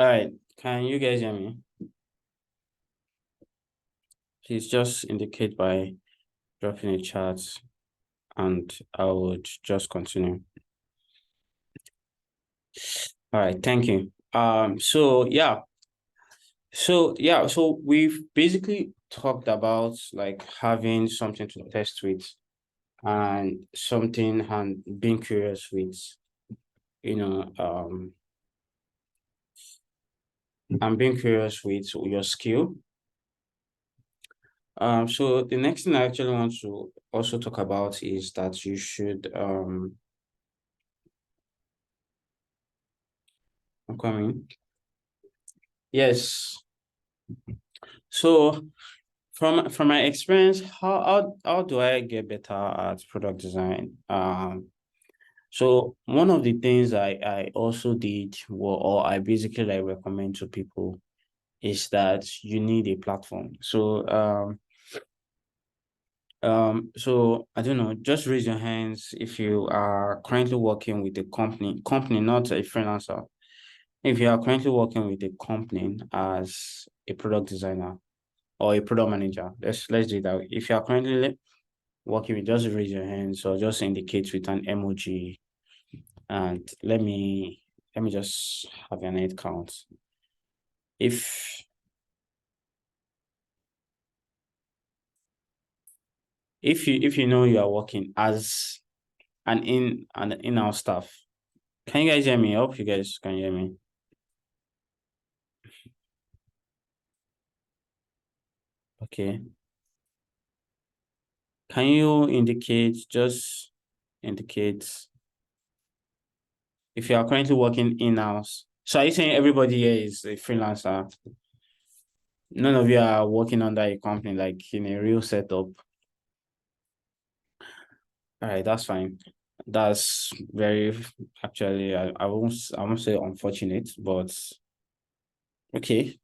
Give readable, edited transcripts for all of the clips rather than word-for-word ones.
All right, can you guys hear me? Please just indicate by dropping a chat and I would just continue. All right, thank you. So we've basically talked about like having something to test with and something and being curious with, you know, and being curious with your skill. So the next thing I actually want to also talk about is that you should I'm coming. Yes. So from my experience, how do I get better at product design? So one of the things I also did or I basically like recommend to people is that you need a platform. So I don't know, just raise your hands if you are currently working with a company, not a freelancer. If you are currently working with a company as a product designer or a product manager, let's do that. If you are currently working with, just raise your hands or just indicate with an emoji, and let me just have your head count. If you know you are working as an in-house staff, can you guys hear me? I hope you guys can hear me. Okay. Can you just indicate if you are currently working in-house? So are you saying everybody here is a freelancer? None of you are working under a company, like in a real setup? All right, that's fine. That's very, actually, I won't say unfortunate, but okay.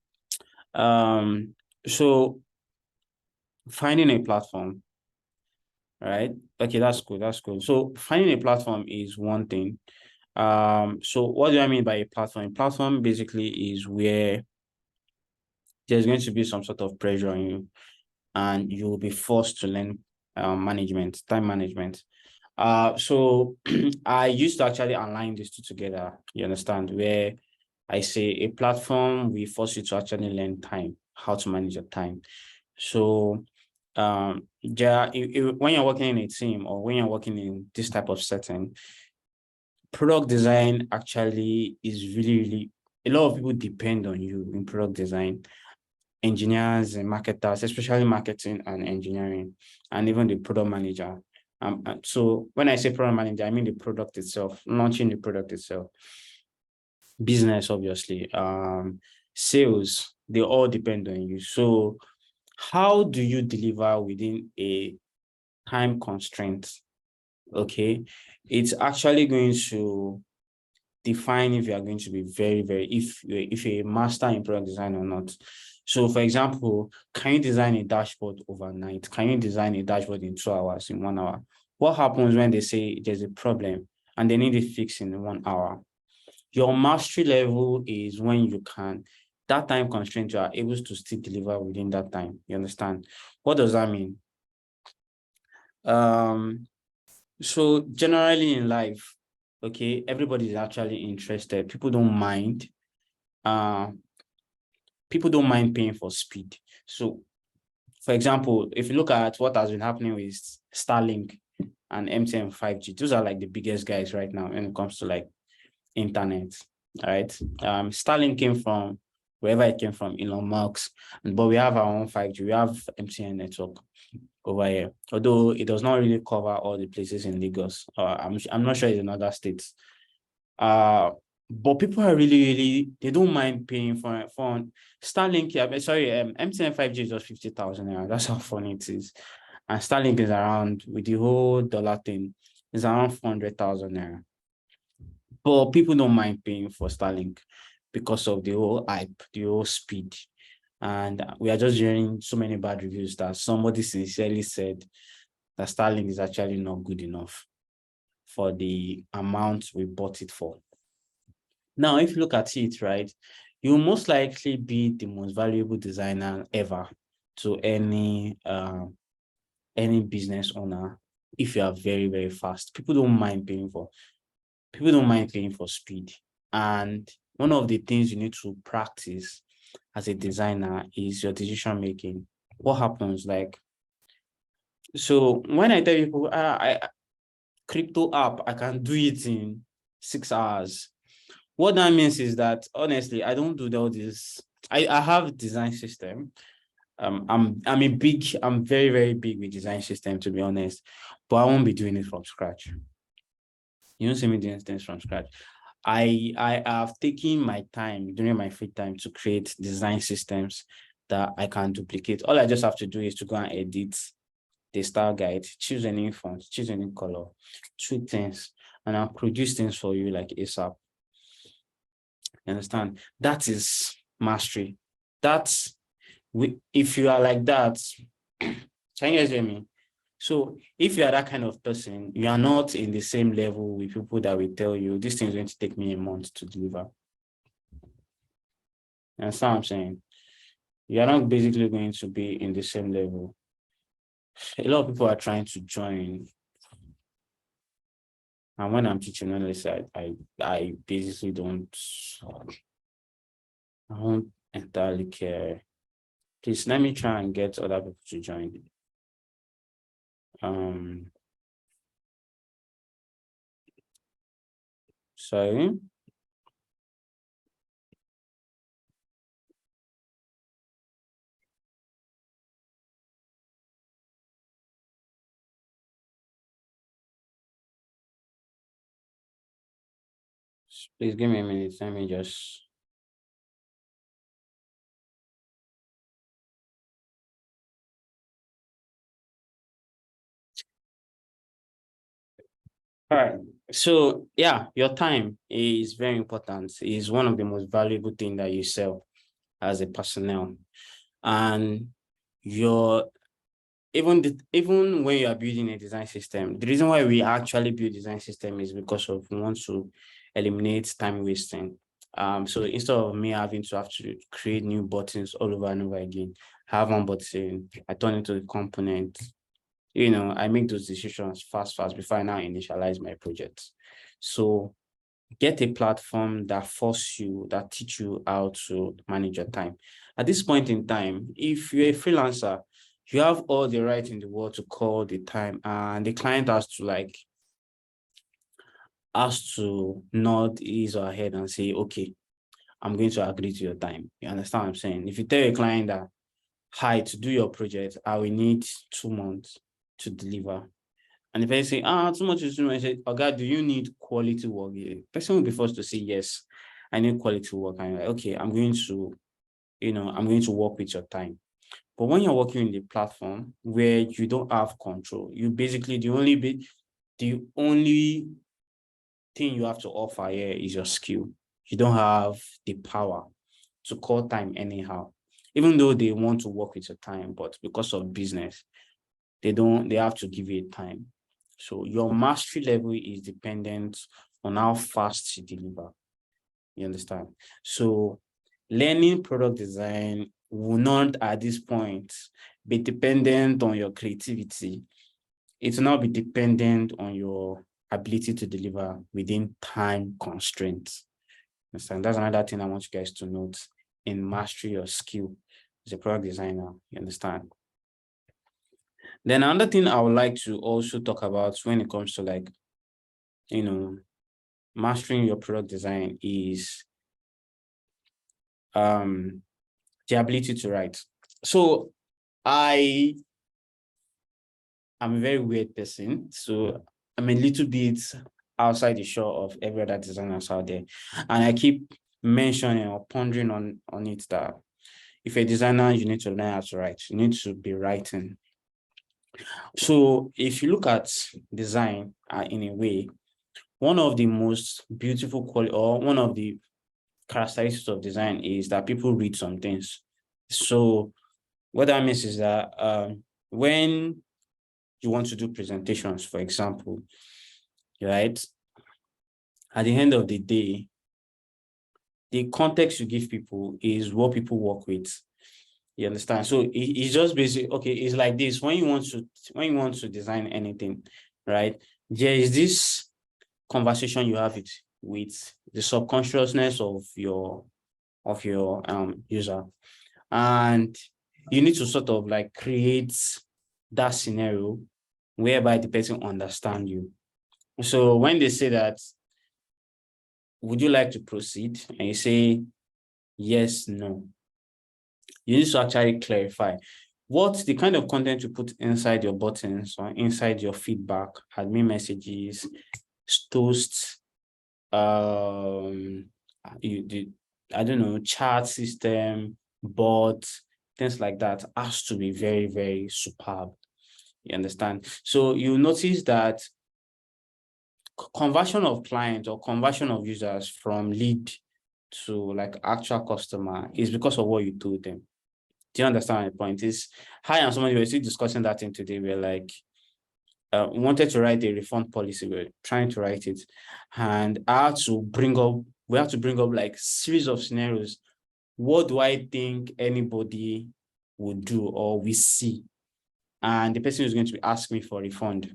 So finding a platform, right? Okay, that's cool. That's cool. So finding a platform is one thing. So what do I mean by a platform? A platform basically is where there's going to be some sort of pressure on you, and you will be forced to learn time management. So I used to actually align these two together. You understand? Where I say a platform will force you to actually learn time, how to manage your time. So when you're working in a team or when you're working in this type of setting, product design actually is really, a lot of people depend on you in product design. Engineers and marketers, especially marketing and engineering, and even the product manager. So when I say product manager, I mean the product itself, launching the product itself, business, obviously, sales, they all depend on you. So how do you deliver within a time constraint? Okay, it's actually going to define if you are going to be if you're a master in product design or not. So for example, can you design a dashboard overnight? Can you design a dashboard in 2 hours, in 1 hour? What happens when they say there's a problem and they need it fixed in 1 hour? Your mastery level is when you can, that time constraint, you are able to still deliver within that time. You understand? What does that mean? So generally in life, okay, everybody is actually interested. People don't mind paying for speed. So for example, if you look at what has been happening with Starlink and MTN 5G, those are like the biggest guys right now when it comes to like internet. All right. Starlink came from wherever it came from, Elon Musk, but we have our own 5G. We have MTN network over here, although it does not really cover all the places in Lagos. I'm not sure it's in other states. But people are really, they don't mind paying for Starlink. Sorry, MTN 5G is just 50,000 naira. That's how funny it is. And Starlink is around, with the whole dollar thing, is around 400,000 naira. But people don't mind paying for Starlink because of the whole hype, the whole speed. And we are just hearing so many bad reviews that somebody sincerely said that Starlink is actually not good enough for the amount we bought it for. Now, if you look at it, right, you will most likely be the most valuable designer ever to any business owner if you are very, very fast. People don't mind paying for speed. And one of the things you need to practice as a designer is your decision making. What happens? Like, so when I tell people, crypto app, I can do it in 6 hours. What that means is that honestly, I don't do all this. I have design system. I'm very, very big with design system, to be honest, but I won't be doing it from scratch. You don't see me doing things from scratch. I have taken my time during my free time to create design systems that I can duplicate. All I just have to do is to go and edit the style guide, choose any font, choose any color, tweak things, and I'll produce things for you like ASAP. You understand? That is mastery. If you are like that, can you guys hear me? So if you are that kind of person, you are not in the same level with people that will tell you this thing is going to take me a month to deliver. You understand what I'm saying? You are not basically going to be in the same level. A lot of people are trying to join. And when I'm teaching on this side, I basically I don't entirely care. Please let me try and get other people to join. Sorry. Please give me a minute. Let me just. All right. So yeah, your time is very important. It's one of the most valuable things that you sell as a personnel. And your even when you are building a design system, the reason why we actually build design system is because of we want to eliminate time wasting. So instead of me having to have to create new buttons all over and over again, have one button, I turn it to the component. I make those decisions fast before I now initialize my project. So get a platform that teach you how to manage your time. At this point in time, if you're a freelancer, you have all the right in the world to call the time, and the client has to nod his or her head and say, okay, I'm going to agree to your time. You understand what I'm saying? If you tell a client that, hi, to do your project, I will need 2 months to deliver. And if I say, 2 months is too much, I say, okay, do you need quality work? The person will be forced to say, yes, I need quality work. And I'm like, okay, I'm going to work with your time. But when you're working in the platform where you don't have control, you basically, the only thing you have to offer here is your skill. You don't have the power to call time anyhow, even though they want to work with your time, but because of business, they have to give you time. So your mastery level is dependent on how fast you deliver. You understand? So learning product design will not at this point be dependent on your creativity. It will not be dependent on your ability to deliver within time constraints. Understand? That's another thing I want you guys to note in mastery your skill as a product designer. You understand? Then another thing I would like to also talk about when it comes to mastering your product design is the ability to write. So I am a very weird person. So I'm a little bit outside the shore of every other designers out there. And I keep mentioning or pondering on it that if you're a designer, you need to learn how to write. You need to be writing. So if you look at design in a way, one of the most beautiful quality or one of the characteristics of design is that people read some things. So what that means is that when you want to do presentations, for example, right, at the end of the day, the context you give people is what people work with. You understand? So it's just basically, okay, it's like this. When you want to design anything, right? There is this conversation you have it with the subconsciousness of your user. And you need to sort of like create that scenario whereby the person understand you. So when they say that, would you like to proceed? And you say, yes, no. You need to actually clarify what the kind of content you put inside your buttons or inside your feedback, admin messages, toasts, I don't know, chat system, bots, things like that has to be very, very superb. You understand? So you notice that conversion of clients or conversion of users from lead to like actual customer is because of what you told them. Do you understand my point? Is hi, and somebody was still discussing that thing today. We're like, wanted to write a refund policy. We're trying to write it, and we have to bring up like series of scenarios. What do I think anybody would do or we see? And the person is going to be asking me for a refund.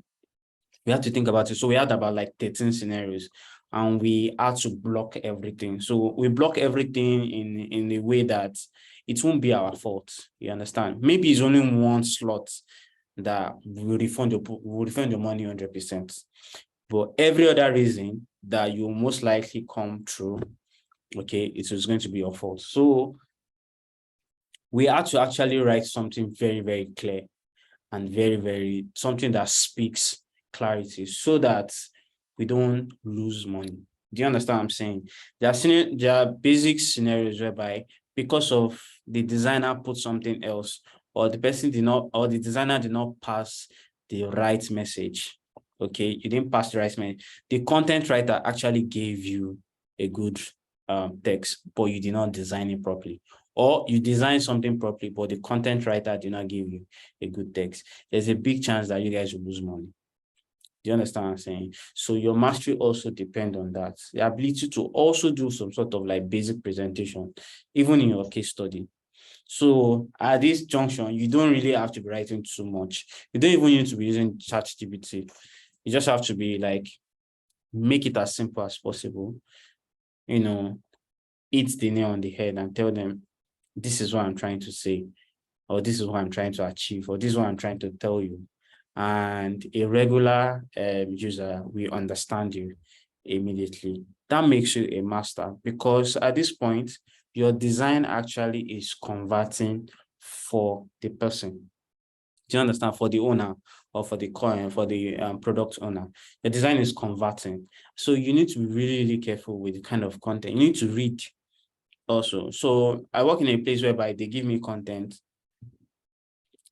We had to think about it. So we had about like 13 scenarios, and we had to block everything. So we block everything in a way that it won't be our fault. You understand? Maybe it's only one slot that will refund your money 100%. But every other reason that you most likely come through, okay, it is going to be your fault. So we had to actually write something very, very clear and very, very something that speaks clarity so that we don't lose money. Do you understand what I'm saying? There are basic scenarios whereby because of the designer put something else, or the person did not, or the designer did not pass the right message. Okay, you didn't pass the right message. The content writer actually gave you a good text, but you did not design it properly. Or you design something properly, but the content writer did not give you a good text. There's a big chance that you guys will lose money. Do you understand what I'm saying? So your mastery also depends on that. The ability to also do some sort of like basic presentation, even in your case study. So at this junction, you don't really have to be writing too much. You don't even need to be using ChatGPT. You just have to be like, make it as simple as possible. You know, hit the nail on the head and tell them, this is what I'm trying to say, or this is what I'm trying to achieve, or this is what I'm trying to tell you. And a regular user will understand you immediately. That makes you a master, because at this point, your design actually is converting for the person. Do you understand? For the owner or for the client, for the product owner, the design is converting. So you need to be really, really careful with the kind of content. You need to read also. So I work in a place whereby they give me content.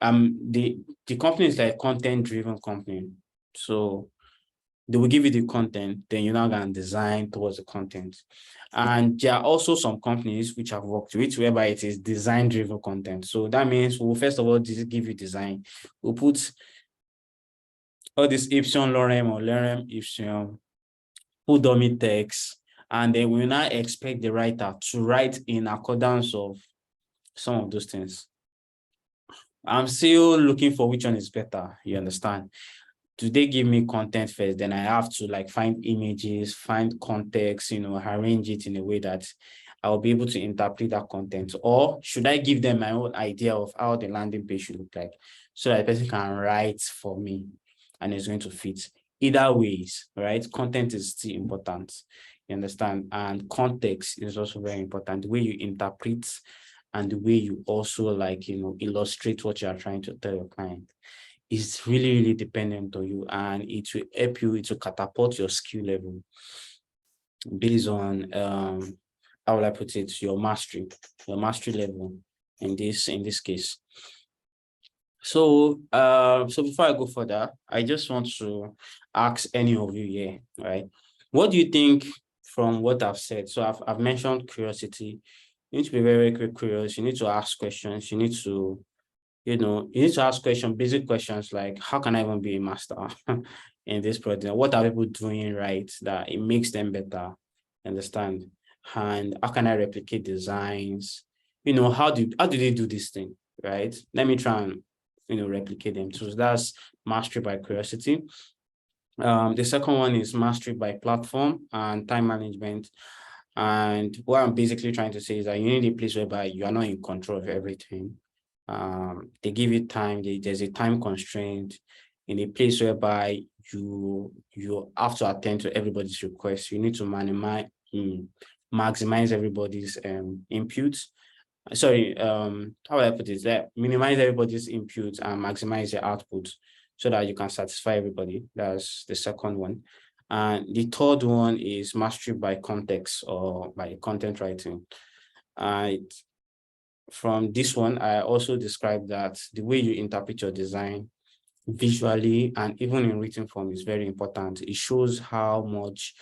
The company is like content-driven company. So they will give you the content, then you're now going to design towards the content. And there are also some companies which I've worked with whereby it is design-driven content. So that means we'll first of all give you design. We'll put all this Ipsion lorem or lorem Ipsion, put dummy text, and then we will now expect the writer to write in accordance of some of those things. I'm still looking for which one is better. You understand? Do they give me content first? Then I have to like find images, find context, arrange it in a way that I'll be able to interpret that content. Or should I give them my own idea of how the landing page should look like so that the person can write for me and it's going to fit? Either ways, right? Content is still important. You understand? And context is also very important. The way you interpret and the way you also illustrate what you are trying to tell your client is really, really dependent on you, and it will help you, it will catapult your skill level based on how will I put it, your mastery level in this case. So so before I go further, I just want to ask any of you here, right? What do you think from what I've said? So I've mentioned curiosity. You need to be very, very curious. You need to ask questions. You need to, ask questions, basic questions like, how can I even be a master in this project? What are people doing right that it makes them better? Understand? and how can I replicate designs? How do they do this thing, right? Let me try and replicate them. So that's mastery by curiosity. The second one is mastery by platform and time management. And what I'm basically trying to say is that you need a place whereby you are not in control of everything. They give you time, there's a time constraint, in a place whereby you have to attend to everybody's requests. You need to maximize everybody's inputs. Sorry, how would I put it? That minimize everybody's input and maximize your output so that you can satisfy everybody. That's the second one. And the third one is mastery by context or by content writing. From this one, I also described that the way you interpret your design visually and even in written form is very important. It shows how much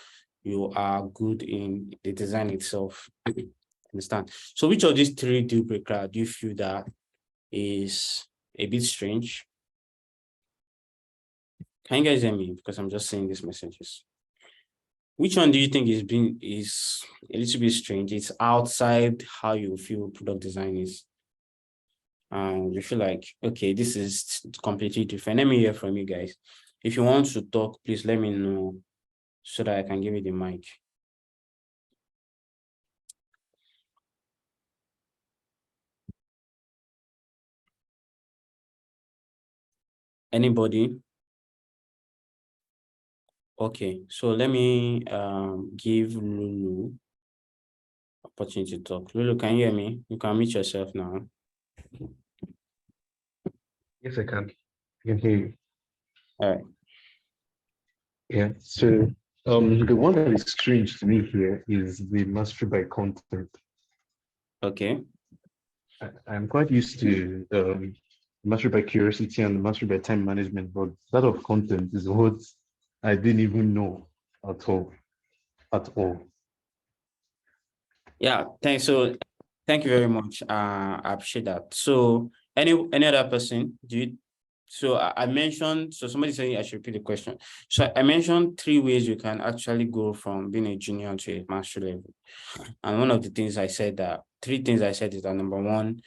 you are good in the design itself. Understand? So which of these three deal breakers do you feel that is a bit strange? Can you guys hear me? Because I'm just saying these messages. Which one do you think is a little bit strange? It's outside how you feel product design is. And you feel like, okay, this is completely different. Let me hear from you guys. If you want to talk, please let me know so that I can give you the mic. Anybody? Okay, so let me give Lulu opportunity to talk. Lulu, can you hear me? You can mute yourself now. Yes, I can. I can hear you. All right. Yeah. So the one that is strange to me here is the mastery by content. Okay. I'm quite used to mastery by curiosity and mastery by time management, but that of content is what I didn't even know at all. At all. Yeah, thanks. So thank you very much. I appreciate that. So any other person? So I mentioned, so somebody saying I should repeat the question. So I mentioned 3 ways you can actually go from being a junior to a master level. And one of the things I said that 3 things I said is that number 1,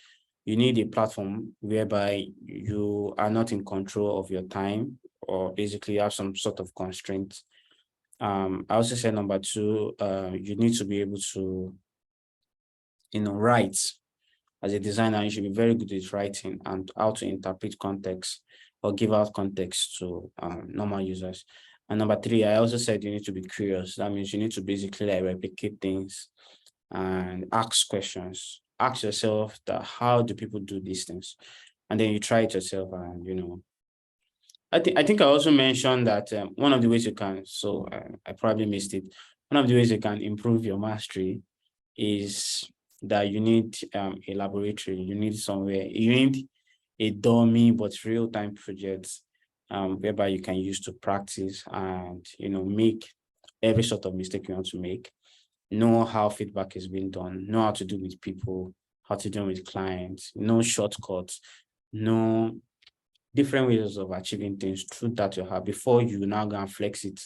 you need a platform whereby you are not in control of your time or basically have some sort of constraints. I also said number 2, you need to be able to write. As a designer, you should be very good at writing and how to interpret context or give out context to normal users. And number 3, I also said you need to be curious. That means you need to basically replicate things and ask questions. Ask yourself that how do people do these things? And then you try it yourself and I think I also mentioned that one of the ways you can, so I probably missed it. One of the ways you can improve your mastery is that you need a laboratory, you need somewhere, you need a dummy but real-time project whereby you can use to practice and make every sort of mistake you want to make, know how feedback is being done, know how to do with people, how to do with clients, no shortcuts, no different ways of achieving things through that you have before you now go and flex it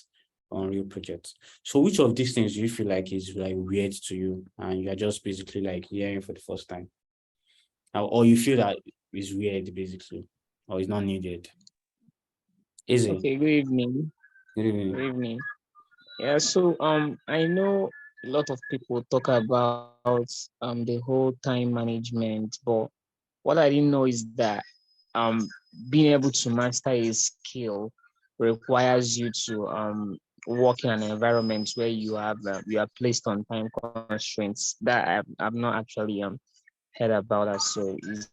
on real projects. So which of these things do you feel like is like weird to you and you're just basically like hearing for the first time? Or you feel that is weird basically, or it's not needed? Easy. Okay, good evening. Good Good evening. evening. Yeah, so I know a lot of people talk about the whole time management, but what I didn't know is that um being able to master a skill requires you to work in an environment where you are placed on time constraints. That I've not actually heard about that, so it's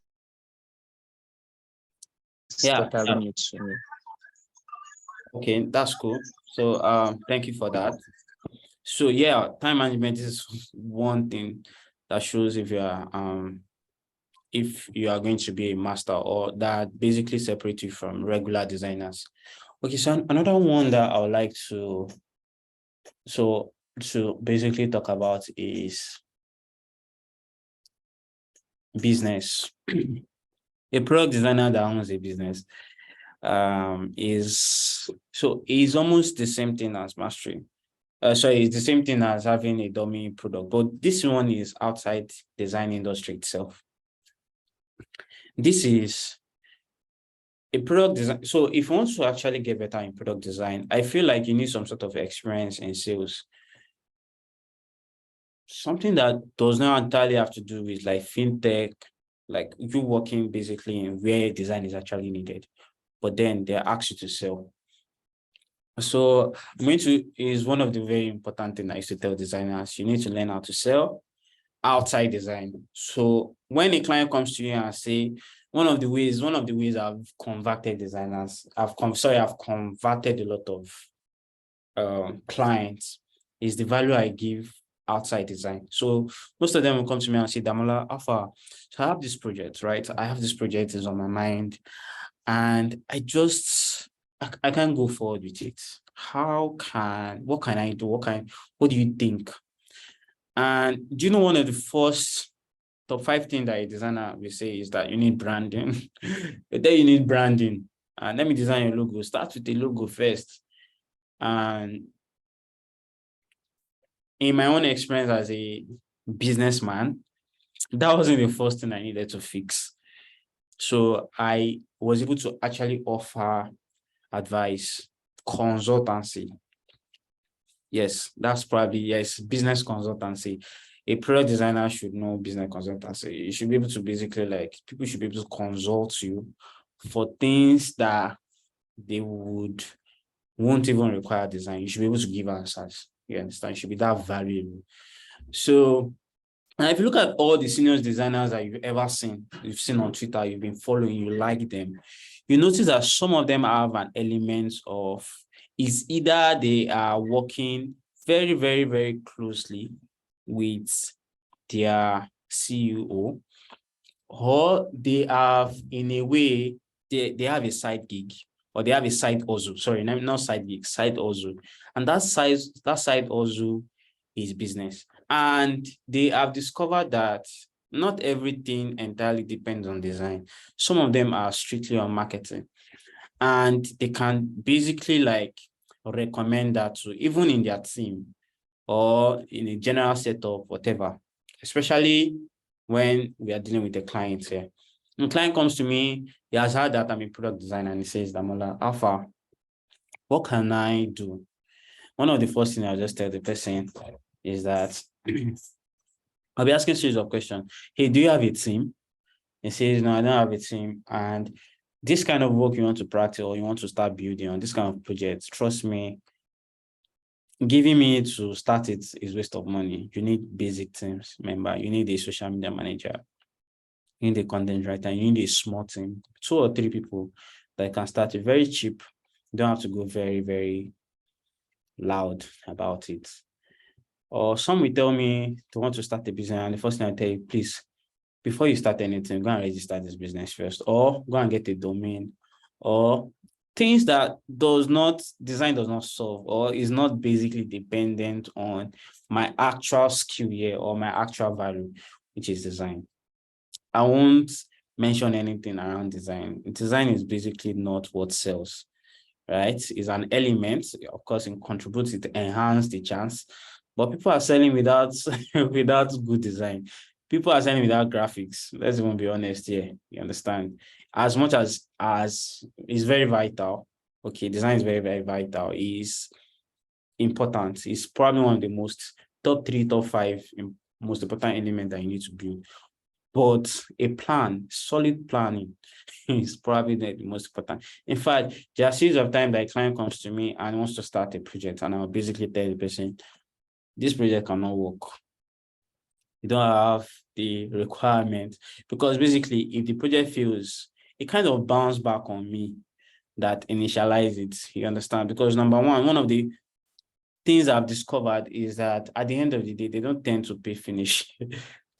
Yeah. totally new to me. Okay, that's cool. So thank you for that. So yeah, time management is one thing that shows if you are going to be a master, or that basically separate you from regular designers. Okay, so another one that I would like to basically talk about is business. A product designer that owns a business is almost the same thing as mastery. sorry, it's the same thing as having a dummy product, but this one is outside design industry itself. This is a product design. So if you want to actually get better in product design, I feel like you need some sort of experience in sales. Something that does not entirely have to do with like fintech, like you working basically in where design is actually needed, but then they ask you to sell. So is one of the very important things I used to tell designers. You need to learn how to sell outside design. So when a client comes to you and say, one of the ways I've converted designers, I've converted a lot of clients is the value I give outside design. So most of them will come to me and say, Damola, Alpha, so I have this project, right? I have this project is on my mind, and I can't go forward with it. What can I do? What do you think? And do you know one of the first top 5 things that a designer will say is that you need branding. Then you need branding. And let me design your logo. Start with the logo first. And in my own experience as a businessman, that wasn't the first thing I needed to fix. So I was able to actually offer advice, consultancy. Yes, that's probably, yes, business consultancy. A product designer should know business consultancy. You should be able to basically, like, people should be able to consult you for things that they won't even require design. You should be able to give answers. You understand? You should be that valuable. So, and if you look at all the senior designers that you've seen on Twitter, you've been following, you like them, you notice that some of them have an element of, is either they are working very, very, very closely with their CEO, or they have, in a way, they have a side gig, or they have a side hustle. Sorry, not side gig, side hustle. And that side hustle is business. And they have discovered that not everything entirely depends on design. Some of them are strictly on marketing. And they can basically like recommend that to even in their team or in a general setup, whatever, especially when we are dealing with the clients here. The client comes to me, he has heard that I'm a product designer, and he says, Damola, Alpha, what can I do? One of the first things I'll just tell the person is that I'll be asking a series of questions. Hey, do you have a team? He says, no, I don't have a team. And this kind of work you want to practice or you want to start building on this kind of project, trust me, giving me to start it is waste of money. You need basic teams, remember. You need a social media manager, you need a content writer, you need a small team, 2 or 3 people that can start it very cheap. You don't have to go very, very loud about it. Or some will tell me to want to start a business, and the first thing I tell you, please, before you start anything, go and register this business first, or go and get a domain, or things that design does not solve, or is not basically dependent on my actual skill here or my actual value, which is design. I won't mention anything around design. Design is basically not what sells, right? It's an element, of course, it contributes, it enhances the chance, but people are selling without without good design. People are selling without graphics. Let's even be honest here. You understand? As much as is very vital. Okay, design is very, very vital. Is important. It's probably one of the most top 3, top 5 most important element that you need to build. But a plan, solid planning is probably the most important. In fact, there are series of times that a client comes to me and wants to start a project, and I'll basically tell the person, this project cannot work. You don't have the requirement, because basically if the project fails, it kind of bounces back on me that initialize it. You understand? Because number one of the things I've discovered is that at the end of the day, they don't tend to pay finish.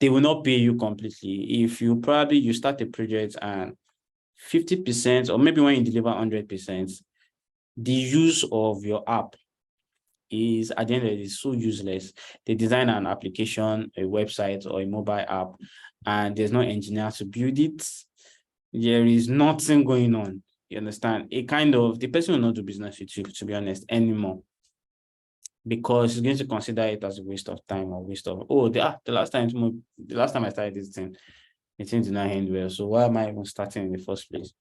They will not pay you completely. If you start a project and 50%, or maybe when you deliver 100%, the use of your app is at the end of the day so useless. They design an application, a website, or a mobile app, and there's no engineer to build it. There is nothing going on. You understand? The person will not do business with you, to be honest, anymore. because it's going to consider it as a waste of time or waste of, oh, the last time I started this thing, the thing did not end well. So why am I even starting in the first place?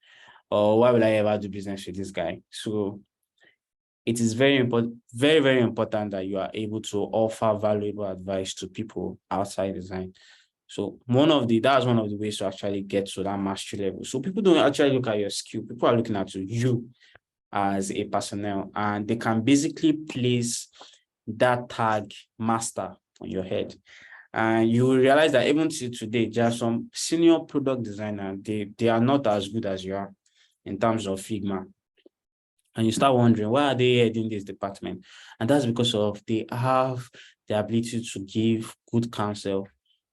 Or why would I ever do business with this guy? So it is very important, very, very important that you are able to offer valuable advice to people outside design. So that's one of the ways to actually get to that mastery level. So people don't actually look at your skill. People are looking at you as a personnel, and they can basically place that tag master on your head. And you will realize that even till today, there are some senior product designer, they are not as good as you are in terms of Figma. And you start wondering, why are they heading this department? And that's because of they have the ability to give good counsel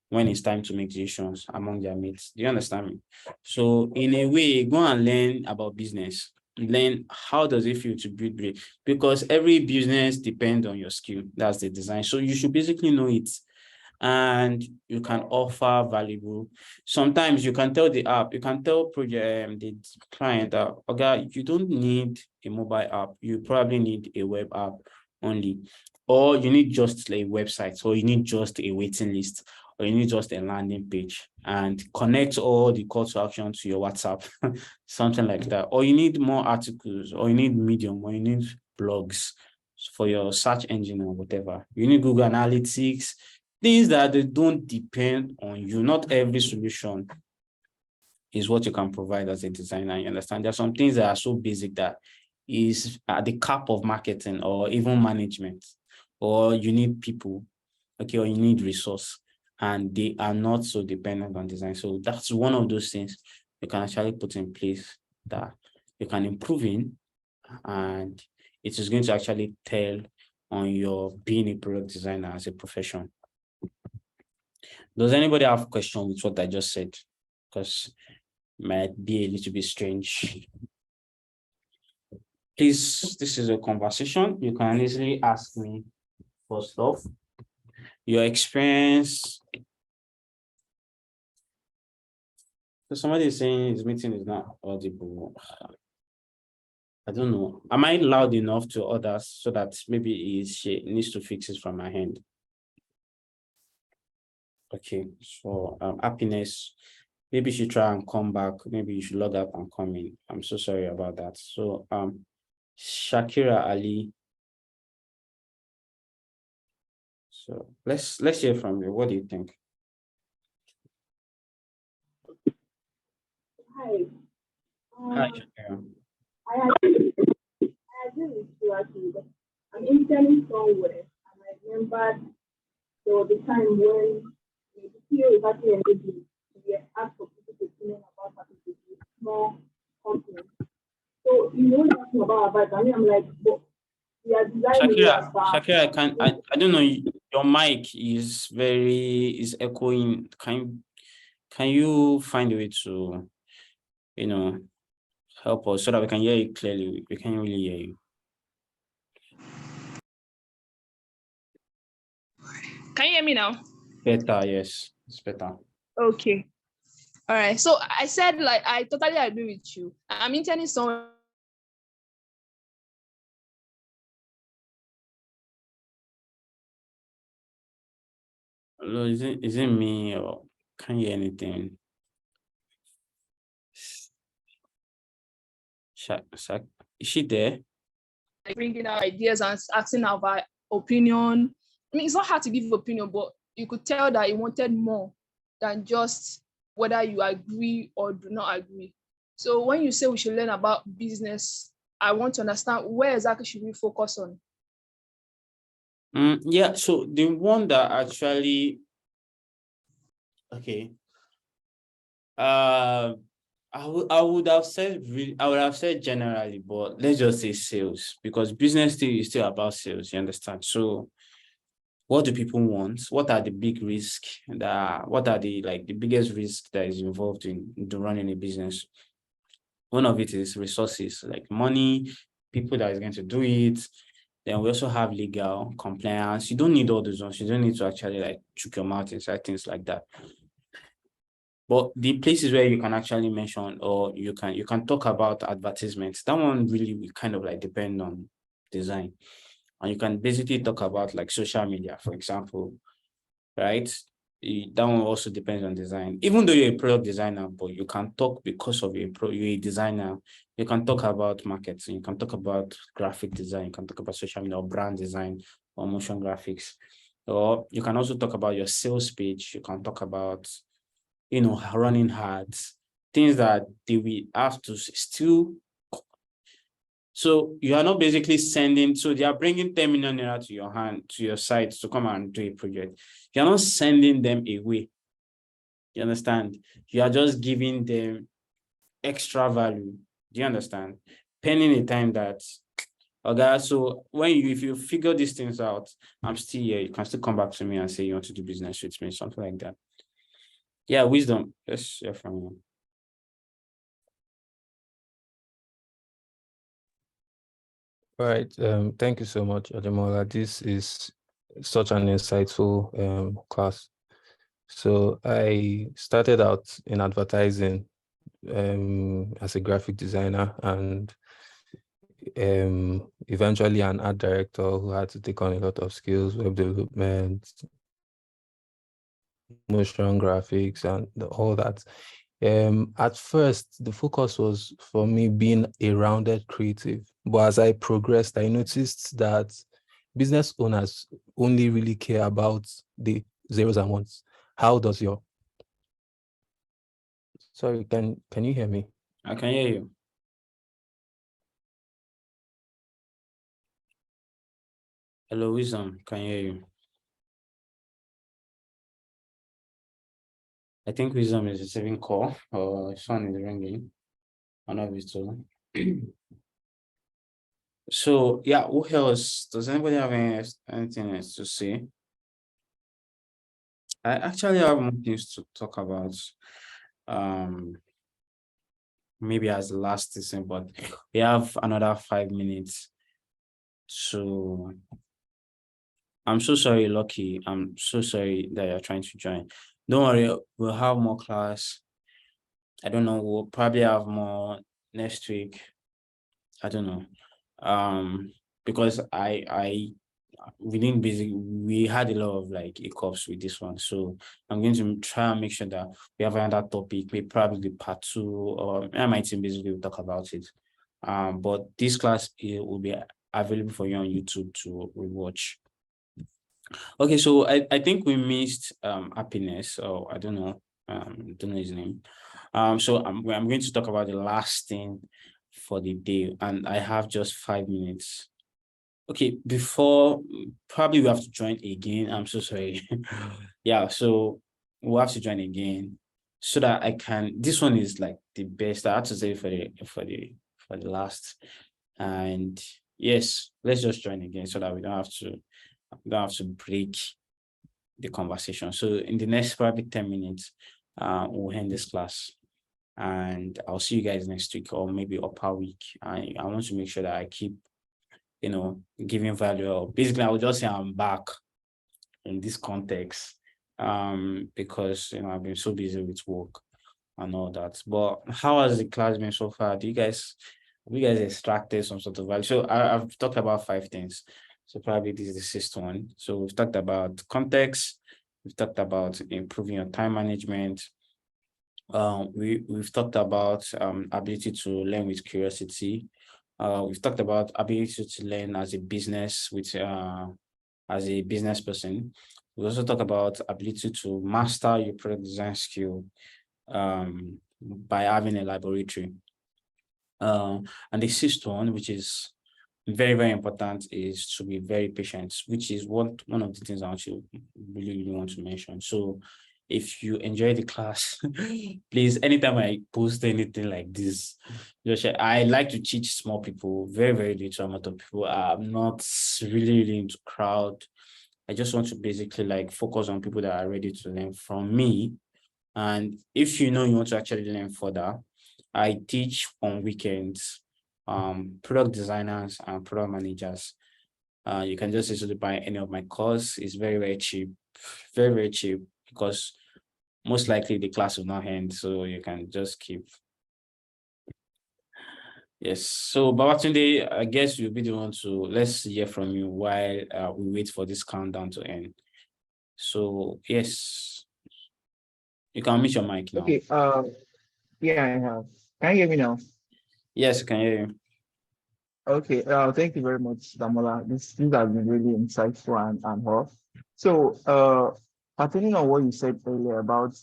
when it's time to make decisions among their mates. Do you understand me? So in a way, go and learn about business. Learn how does it feel to build great, because every business depends on your skill. That's the design. So you should basically know it, and you can offer valuable. Sometimes you can tell the app, you can tell the client that, okay, you don't need a mobile app. You probably need a web app only, or you need just a website, or you need just a waiting list, or you need just a landing page, and connect all the call to action to your WhatsApp, something like that. Or you need more articles, or you need Medium, or you need blogs for your search engine or whatever. You need Google Analytics, things that they don't depend on you. Not every solution is what you can provide as a designer. You understand? There are some things that are so basic that is at the cap of marketing or even management, or you need people, okay, or you need resource, and they are not so dependent on design. So that's one of those things you can actually put in place that you can improve in, and it is going to actually tell on your being a product designer as a profession. Does anybody have a question with what I just said? Because it might be a little bit strange. Please, this is a conversation. You can easily ask me for stuff. Your experience. So somebody is saying his meeting is not audible. I don't know. Am I loud enough to others so that maybe she needs to fix it from my hand? Okay, so happiness. Maybe you should try and come back. Maybe you should log out and come in. I'm so sorry about that. So Shakira Ali. So let's hear from you. What do you think? Hi. Hi, Shakira. I agree with you actually. But I'm interning somewhere, and I remember there was a time when the CEO is actually engaging. We asked for people to opinion about partnership with small companies. So you know nothing about advice. I mean, I'm like, but we are designing Shakira, I don't know. Your mic is echoing. Can you find a way to, help us so that we can hear you clearly? We can't really hear you. Can you hear me now? Better, yes, it's better. Okay. All right. So I said, like, I totally agree with you. I'm interning somewhere. Hello, is it me, or can't hear anything? Is she there? Like bringing out ideas and asking our opinion. I mean, it's not hard to give opinion, but you could tell that he wanted more than just whether you agree or do not agree. So when you say we should learn about business, I want to understand where exactly should we focus on? Yeah, so the one that actually, okay, I would have said generally, but let's just say sales, because business is still about sales. You understand? So, what do people want? What are the big risks? What are the biggest risks that is involved in running a business? One of it is resources, like money, people that is going to do it. Then we also have legal compliance. You don't need all those ones. You don't need to actually chook your mouth inside things like that. But the places where you can actually mention, or you can talk about advertisements, that one really will kind of depend on design. And you can basically talk about like social media, for example, right? That one also depends on design. Even though you're a product designer, but you can talk because of you're a designer. You can talk about marketing. You can talk about graphic design. You can talk about social media or brand design or motion graphics. Or you can also talk about your sales page. You can talk about, running ads, things that they will have to still. So you are not basically sending, so they are bringing 10 million naira to your hand, to your site to come and do a project. You're not sending them away. You understand? You are just giving them extra value. Do you understand? Pending the time that, okay, so if you figure these things out, I'm still here. You can still come back to me and say you want to do business with me, something like that. Yeah, wisdom. Let's hear from you. All right. Thank you so much, Ademola. This is such an insightful class. So I started out in advertising as a graphic designer, and eventually an art director who had to take on a lot of skills, web development, motion graphics, and all that. At first, the focus was for me being a rounded creative. But as I progressed, I noticed that business owners only really care about the zeros and ones. How does your... Sorry, can you hear me? I can hear you. Hello, wisdom. Can hear you. I think wisdom is receiving call or his phone is ringing. One of it two. So yeah, what else? Does anybody have anything else to say? I actually have more things to talk about. Maybe as the last thing, but we have another 5 minutes. So I'm so sorry, Lucky. I'm so sorry that you're trying to join. Don't worry, we'll have more class. I don't know, we'll probably have more next week. I don't know. Because we had a lot of like hiccups with this one. So I'm going to try and make sure that we have another topic, maybe probably part 2, or my team basically will talk about it. But this class will be available for you on YouTube to rewatch. Okay, so I think we missed happiness, or I don't know his name. So I'm going to talk about the last thing for the day, and I have just 5 minutes. Okay, before probably we have to join again. I'm so sorry. Yeah, so we'll have to join again so that I can. This one is like the best. I have to say for the last. And yes, let's just join again so that we don't have to break the conversation. So in the next probably 10 minutes, we'll end this class. And I'll see you guys next week or maybe upper week. I want to make sure that I keep giving value. Basically, I would just say I'm back in this context because I've been so busy with work and all that. But how has the class been so far? Have you guys extracted some sort of value? So I've talked about 5 things. So probably this is the 6th one. So we've talked about context. We've talked about improving your time management. We've talked about ability to learn with curiosity. We've talked about ability to learn as a business as a business person. We also talk about ability to master your product design skill by having a laboratory. And the 6th one, which is very, very important, is to be very patient, which is one of the things I actually really want to mention. So if you enjoy the class, please, anytime I post anything like this, I like to teach small people, very, very little amount of people. I'm not really into crowd. I just want to basically like focus on people that are ready to learn from me. And if you want to actually learn further, I teach on weekends, product designers and product managers. You can just easily buy any of my course. It's very, very cheap, very, very cheap, because most likely the class will not end. So you can just keep. Yes. So Babatunde, I guess you'll be the one to let's hear from you while we wait for this countdown to end. So yes, you can mute your mic now. Okay. Yeah, I have. Can you hear me now? Yes, I can hear you. Okay. Thank you very much, Damola. This has been really insightful and all. So, pertaining on what you said earlier about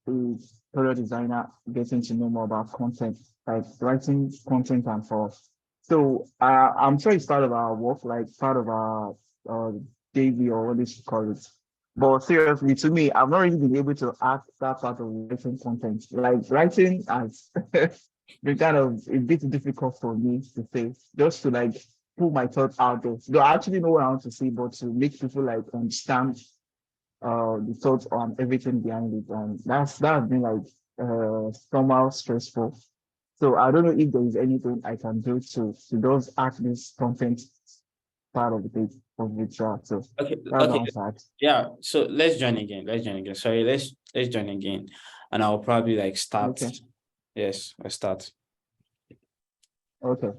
the product designer getting to know more about content, like writing content and all. So, I'm sure it's part of our work, like part of our uh daily or what you call it. But seriously, to me, I've not really been able to act that part of writing content. Like writing has been kind of a bit difficult for me to say, just to like put my thoughts out there. Though I actually know what I want to say, but to make people like understand the thoughts on everything behind it. And that's been like somehow stressful. So I don't know if there is anything I can do to just act this content part of the track. So Okay, that's okay. one fact. Yeah, so let's join again. Let's join again. Sorry, let's join again. And I'll probably like start. Okay. Yes, I start. Okay.